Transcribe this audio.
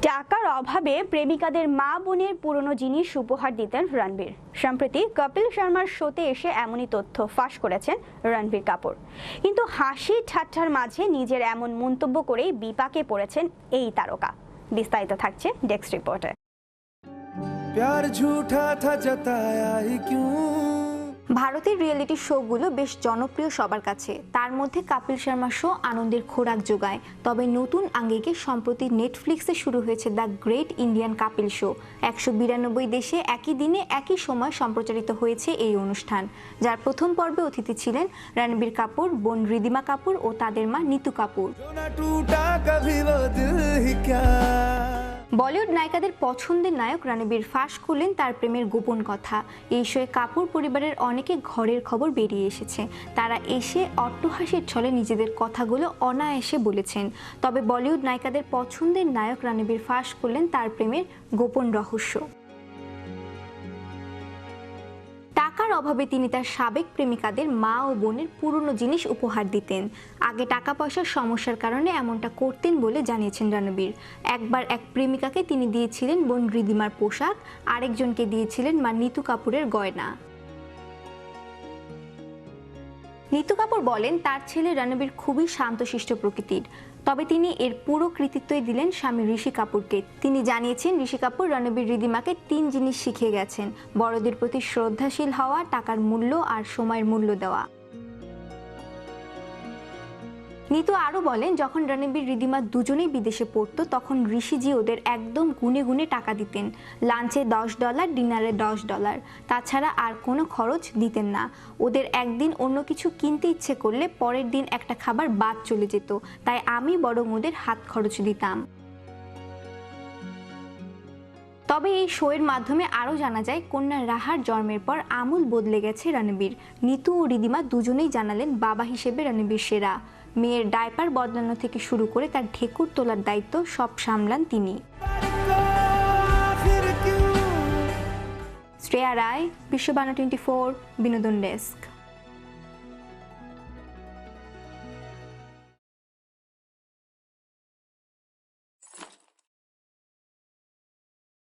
টাকার অভাবে প্রেমিকাদের মা বোনের পুরনো জিনিস উপহার দিতেন রণবীর। সম্প্রতি কপিল শর্মার শোতে এসে এমনই তথ্য ফাঁস করেছেন রণবীর কাপুর। কিন্তু হাসি ঠাট্টার মাঝে নিজের এমন মন্তব্য করেই বিপাকে পড়েছেন এই তারকা। বিস্তারিত থাকছে ডেস্ক রিপোর্টে। प्यार झूठा था जताया ही क्यों। ভারতের রিয়েলিটি শোগুলো বেশ জনপ্রিয় সবার কাছে। তার মধ্যে কপিল শর্মা শো আনন্দের খোরাক যোগায়। তবে নতুন আঙ্গিকে সম্প্রতি নেটফ্লিক্সে শুরু হয়েছে the great Indian Kapil show. 192 দেশে একই দিনে একই সময় সম্প্রচারিত হয়েছে এই অনুষ্ঠান, যার প্রথম পর্বে অতিথি ছিলেন রণবীর কাপুর, বোন রিদিমা কাপুর ও তাদের মা নিতু কাপুর। বলিউড নায়িকাদের পছন্দের নায়ক রণবীর ফাঁস করলেন তার প্রেমের গোপন কথা। এই শোয়ে কাপুর পরিবারের অনেকে ঘরের খবর বেরিয়ে এসেছে। তারা এসে অট্টহাসির ছলে নিজেদের কথাগুলো অনায়াসে বলেছেন। তবে বলিউড নায়িকাদের পছন্দের নায়ক রণবীর ফাঁস করলেন তার প্রেমের গোপন রহস্য। টাকার অভাবে তিনি তার সাবেক প্রেমিকাদের মা ও বোনের পুরনো জিনিস উপহার দিতেন। আগে টাকা পয়সার সমস্যার কারণে এমনটা করতেন বলে জানিয়েছেন রণবীর। একবার এক প্রেমিকাকে তিনি দিয়েছিলেন বোন রিদিমার পোশাক, আরেকজনকে দিয়েছিলেন মা নিতু কাপুরের গয়না। নিতু কাপুর বলেন তার ছেলে রণবীর খুবই শান্তশিষ্ট প্রকৃতির, তবে তিনি এর পুরো কৃতিত্বই দিলেন স্বামী ঋষি কাপুরকে। তিনি জানিয়েছেন ঋষি কাপুর রণবীর রিদিমাকে 3 জিনিস শিখিয়ে গেছেন: বড়দের প্রতি শ্রদ্ধাশীল হওয়া, টাকার মূল্য আর সময়ের মূল্য দেওয়া। নিতু আরও বলেন যখন রণবীর রিদিমা দুজনেই বিদেশে পড়তো তখন ঋষিজি ওদের একদম গুনে গুনে টাকা দিতেন। লাঞ্চে $10, ডিনারে $10, তাছাড়া আর কোনো খরচ দিতেন না। ওদের একদিন অন্য কিছু কিনতে ইচ্ছে করলে পরের দিন একটা খাবার বাদ চলে যেত, তাই আমি বরং ওদের হাত খরচ দিতাম। তবে এই শোয়ের মাধ্যমে আরও জানা যায় কন্যা রাহার জন্মের পর আমূল বদলে গেছে রণবীর। নিতু ও রিদিমা দুজনেই জানালেন বাবা হিসেবে রণবীর সেরা। মেয়ের ডায়পার বদলানো থেকে শুরু করে তার ঢেকুর তোলার দায়িত্ব সব সামলান তিনি। শ্রেয়া রায়, বিশ্ববাণী 24, বিনোদন ডেস্ক।